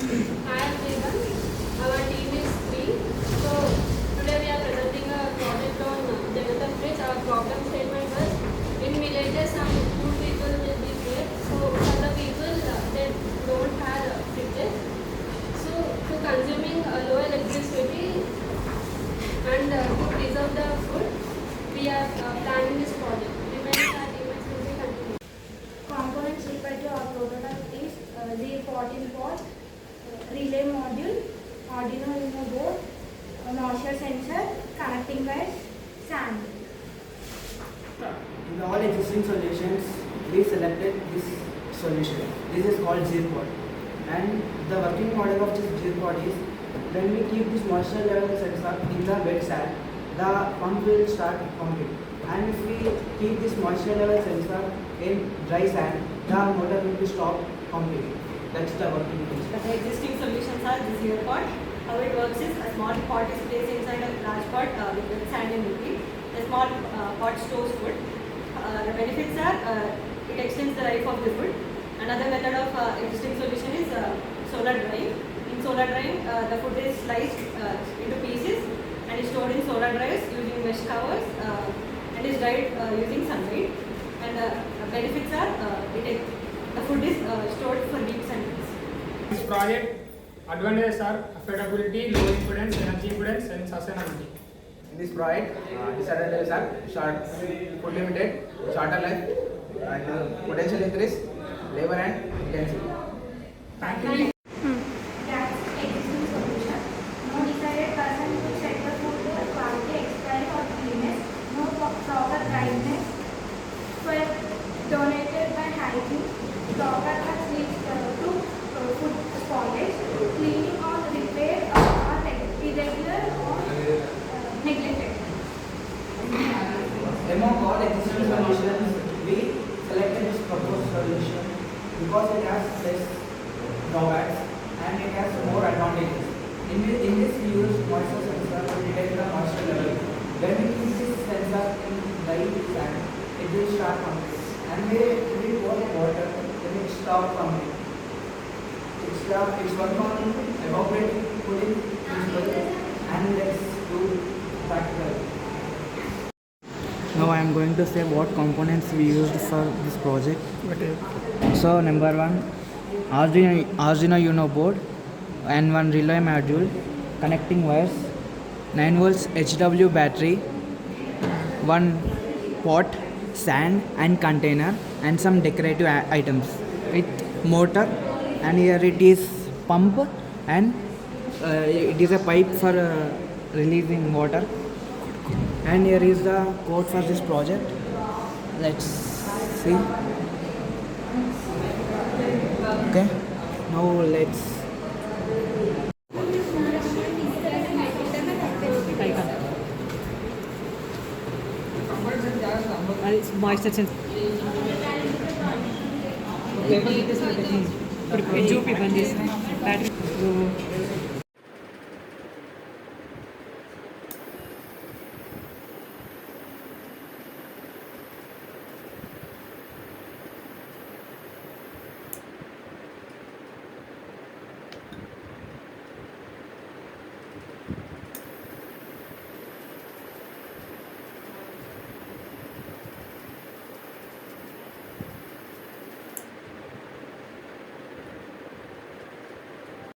Hi everyone, our team is three. So today we are presenting a project on Jantaha bridge. Our problem statement was in villages some poor people will be there. So for the people that don't have fridges, so to consuming low electricity and to preserve the food, we are planning this project. Remaining our events will be continued. Components required to our prototype is the 14 pot, relay module, Arduino Uno board, moisture sensor, connecting wires, sand. In all existing solutions, we selected this solution. This is called Ceer. And the working model of this Ceer is when we keep this moisture level sensor in the wet sand, the pump will start pumping. And if we keep this moisture level sensor in dry sand, the motor will be stop pumping. That's the working principle. The existing solutions are the Ceer pot. How it works is a small pot is placed inside a large pot with sand and liquid. The small pot stores food. The benefits are it extends the life of the food. Another method of existing solution is solar drying. In solar drying, the food is sliced into pieces and is stored in solar dryers using mesh covers and is dried using sunlight. And the benefits are the food is stored for weeks and weeks. This project advantages are affordability, low impedance, energy impedance, and sustainability. In this project, disadvantages are short food limited, shorter life, and potential increase, labor and intensity. Practically, That's existing solution. No decided person to check the food quality, expiry or cleanness. No proper dryness. For donated by hygiene, proper cuts leads to food spoilage. Cleaning or repair are irregular or neglected. Among all existing solutions, we selected this proposed solution because it has less drawbacks and it has more advantages. In this we use moisture sensor to detect the moisture level. When we keep this sensor in dry sand, it will start pumping. And when we pour water, then it stops pumping. It's work on evaporating, cooling, usable, and let's do practical. Now I am going to say what components we used for this project. So number one, Arduino Uno board and one relay module, connecting wires, 9 volts HW battery, one pot, sand and container, and some decorative items with motor, and here it is pump, and it is a pipe for releasing water. And here is the code for this project. Let's see. Okay, now let's It's moisture sensor. Battery.